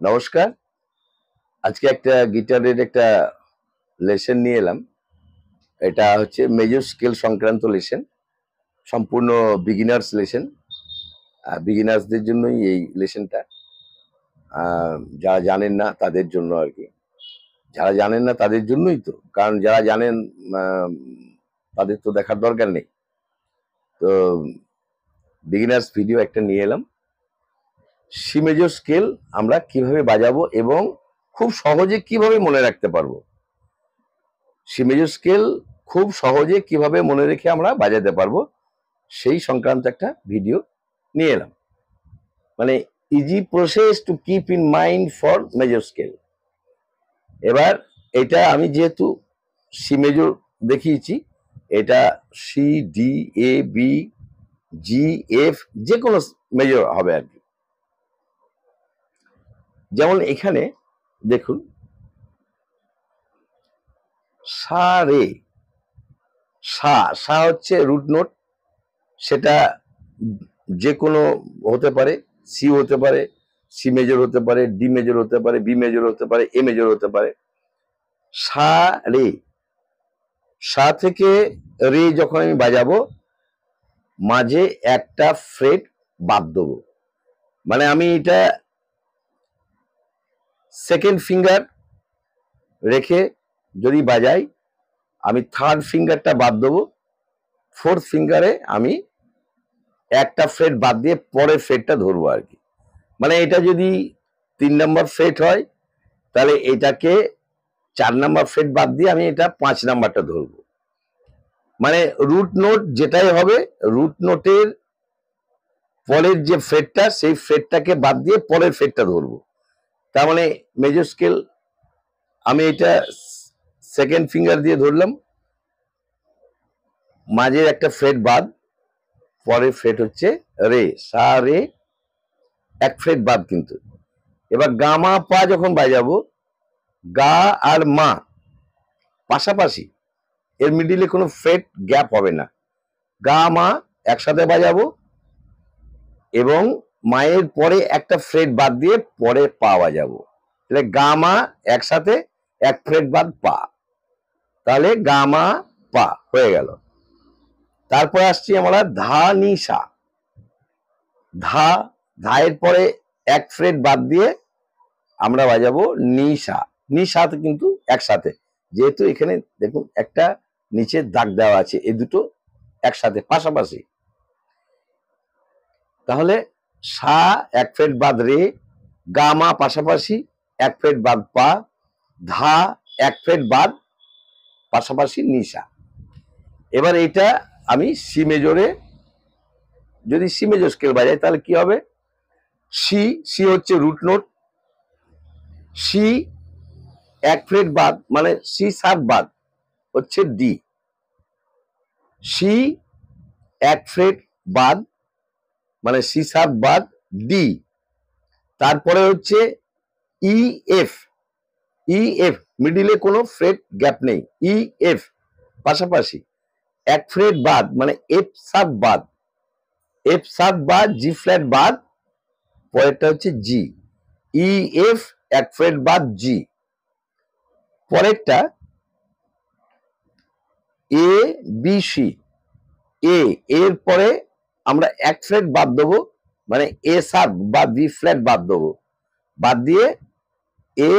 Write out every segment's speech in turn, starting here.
নমস্কার। আজকে একটা গিটারের একটা লেসন নিয়ে এলাম। এটা হচ্ছে মেজর স্কেল সংক্রান্ত লেসন। সম্পূর্ণ বিগিনার্স লেসন। বিগিনার্সদের জন্যই এই লেসনটা। যারা জানেন না তাদের জন্য আর কি। যারা জানেন না তাদের জন্যই তো। কারণ যারা জানেন আ তাদের তো দেখার দরকার নেই। তো বিগিনার্স ভিডিও একটা নিয়ে এলাম। সি মেজর স্কেল আমরা কিভাবে বাজাবো এবং খুব সহজে কিভাবে মনে রাখতে পারবো। সি মেজর স্কেল খুব সহজে কিভাবে মনে রেখে আমরা বাজাতে পারবো সেই সংক্রান্ত একটা ভিডিও নিয়ে এলাম। মানে easy process to keep in mind for major scale. এবার এটা আমি যেহেতু সি মেজর দেখিয়েছি, এটা C D A B G F যে কোনো মেজর হবে আর কি। যেমন এখানে দেখুন সা রে, সা হচ্ছে রুট নোট। সেটা যে কোনো হতে পারে, সি হতে পারে, সি মেজর হতে পারে, ডি মেজর হতে পারে, বি মেজর হতে পারে, এ মেজর হতে পারে। সা রে, সা থেকে রে যখন আমি বাজাবো মাঝে একটা ফ্রেট বাদ দেবো। মানে আমি এটা সেকেন্ড ফিঙ্গার রেখে যদি বাজাই, আমি থার্ড ফিঙ্গারটা বাদ দেবো। ফোর্থ ফিঙ্গারে আমি একটা ফ্রেট বাদ দিয়ে পরের ফ্রেটটা ধরবো আর কি। মানে এটা যদি 3 নম্বর ফ্রেট হয় তাহলে এটাকে 4 নাম্বার ফ্রেট বাদ দিয়ে আমি এটা 5 নাম্বারটা ধরবো। মানে রুট নোট যেটাই হবে, রুট নোটের পরের যে ফ্রেটটা সেই ফ্রেটটাকে বাদ দিয়ে পরের ফ্রেটটা ধরবো। তার মানে মেজর স্কেল আমি এটা সেকেন্ড ফিঙ্গার দিয়ে ধরলাম, মাঝে একটা ফ্রেট বাদ, পরের ফ্রেট হচ্ছে রে, সা রে, এক ফ্রেট বাদ কিন্তু। এবার গা মা পা যখন বাজাবো, গা আর মা পাশাপাশি, এর মিডিলে কোনো ফ্রেট গ্যাপ হবে না। গা মা একসাথে বাজাবো এবং মায়ের পরে একটা ফ্রেট বাদ দিয়ে পরে পা বাজাবো। তাহলে গা মা একসাথে, এক ফ্রেট বাদ পা, তাহলে গা মা পা হয়ে গেল। তারপরে আসছি আমরা ধা নি সা। ধা, ধায়ের পরে এক ফ্রেট বাদ দিয়ে আমরা বাজাবো নি সা। নি সা কিন্তু একসাথে, যেহেতু এখানে দেখুন একটা নিচে দাগ দেওয়া আছে, এই দুটো একসাথে পাশাপাশি। তাহলে সা এক ফ্রেট বাদ রে, গা মা পাশাপাশি এক ফ্রেট বাদ পা, ধা এক ফ্রেট বাদ পাশাপাশি নিশা। এবার এটা আমি সি মেজরে, যদি সি মেজর স্কেল বাজাই তাহলে কি হবে, সি, সি হচ্ছে রুট নোট, সি এক ফ্রেট বাদ মানে সি সাত বাদ হচ্ছে ডি, সি এক ফ্রেট বাদ মানে সি সাত বাদ ডি, তারপরে হচ্ছে ই এফ, ই এফ মিডিলে কোনো ফ্রেট গ্যাপ নেই, ই এফ পাশাপাশি এক ফ্রেট বাদ মানে এফ সাত বাদ, এফ সাত বাদ জি ফ্ল্যাট বাদ, পরেরটা হচ্ছে জি, ই এফ এক ফ্রেট বাদ জি, পরেরটা এ বি সি, এ এর পরে আমরা এক ফ্রেট বাদ দেবো মানে এ সাত বা বি ফ্ল্যাট বাদ দেবো, বাদ দিয়ে এ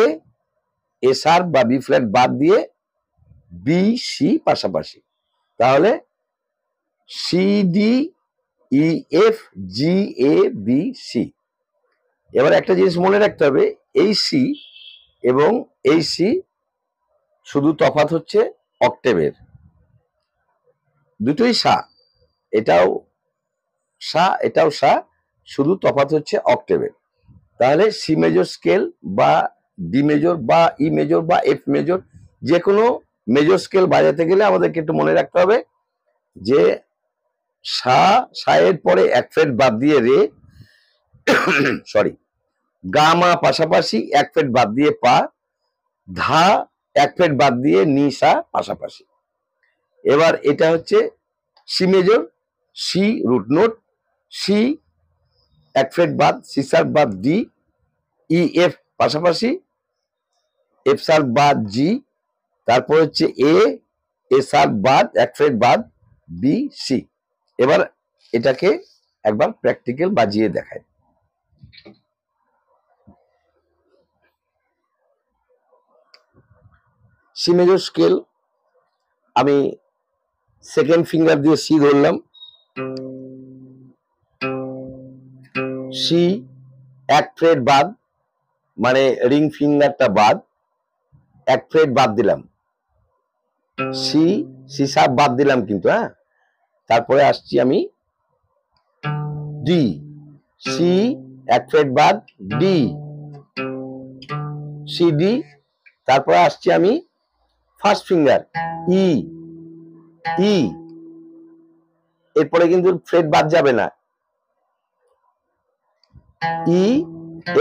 এ সার বা বি ফ্ল্যাট বাদ দিয়ে বি সি পাশাপাশি, তাহলে C D E F G A B C. এবার একটা জিনিস মনে রাখতে হবে, এই সি এবং এই সি শুধু তফাৎ হচ্ছে অক্টেভের, দুটোই সা, এটাও সা এটাও সা, শুধু তফাৎ হচ্ছে অক্টেভের। তাহলে সি মেজর স্কেল বা ডি মেজর বা ই মেজর বা এফ মেজর যে কোনো মেজর স্কেল বাজাতে গেলে আমাদেরকে একটু মনে রাখতে হবে যে সা, সায়ের পরে এক ফ্রেট বাদ দিয়ে রে, সরি, গা মা পাশাপাশি এক ফ্রেট বাদ দিয়ে পা, ধা এক ফ্রেট বাদ দিয়ে নি সা পাশাপাশি। এবার এটা হচ্ছে C major, C root note, C এক ফ্রেট বাদ, সি সার বাদ ডি, ই এফ পাশাপাশি এফ শার্প বাদ জি, তারপর হচ্ছে এ শার্প বাদ, এক ফ্রেট বাদ, বি সি। এবার এটাকে একবার প্র্যাকটিক্যাল বাজিয়ে দেখায়। সি মেজর স্কেল, আমি সেকেন্ড ফিঙ্গার দিয়ে সি ধরলাম, সি এক ফ্রেট বাদ, মানে রিং ফিঙ্গারটা বাদ, এক ফ্রেট বাদ দিলাম, সি সি শার্প বাদ দিলাম কিন্তু, হ্যাঁ। তারপরে আসছি আমি ডি, সি এক ফ্রেট বাদ, ডি, সি ডি। তারপরে আসছি আমি ফার্স্ট ফিঙ্গার ই, ই, এরপরে কিন্তু ফ্রেট বাদ যাবে না, ই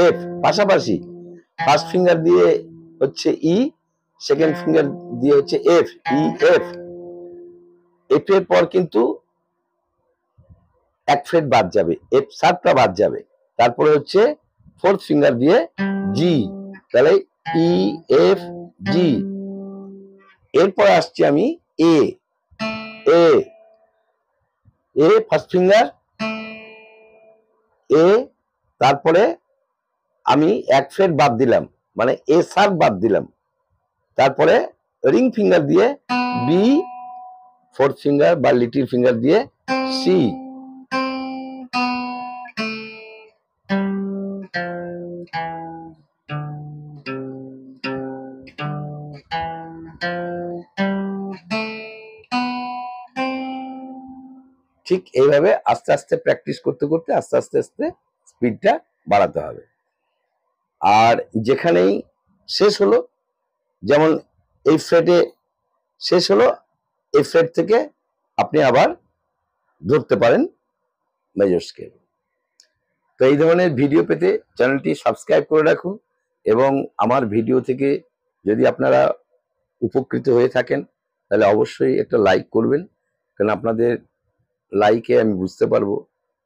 এফ। পাশাপাশি ফার্স্ট ফিঙ্গার দিয়ে হচ্ছে ই, সেকেন্ড ফিঙ্গার দিয়ে হচ্ছে এফ, ই এফ। এফ এর পর কিন্তু এক ফ্রেট বাদ যাবে, এফ শার্পটা বাদ যাবে। তারপরে হচ্ছে ফোর্থ ফিঙ্গার দিয়ে জি, তাহলে ই এফ জি। এরপর আসছি আমি এ, এ, এ ফার্স্ট ফিঙ্গার এ, তারপরে আমি এক ফ্রেট বাদ দিলাম, মানে এ শার্প বাদ দিলাম। তারপরে রিং ফিঙ্গার দিয়ে বি, ফোর্থ ফিঙ্গার বা লিটিল ফিঙ্গার দিয়ে সি। ঠিক এইভাবে আস্তে আস্তে প্র্যাকটিস করতে করতে আস্তে আস্তে আস্তে স্পিডটা বাড়াতে হবে। আর যেখানেই শেষ হলো, যেমন এই ফ্রেটে শেষ হলো, এই ফ্রেট থেকে আপনি আবার ধরতে পারেন মেজর স্কেল। তো এই ধরনের ভিডিও পেতে চ্যানেলটি সাবস্ক্রাইব করে রাখুন, এবং আমার ভিডিও থেকে যদি আপনারা উপকৃত হয়ে থাকেন তাহলে অবশ্যই একটা লাইক করবেন, কারণ আপনাদের লাইকে আমি বুঝতে পারবো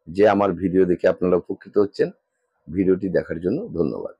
যে আমার ভিডিও দেখে আপনারা উপকৃত হচ্ছেন। ভিডিওটি দেখার জন্য ধন্যবাদ।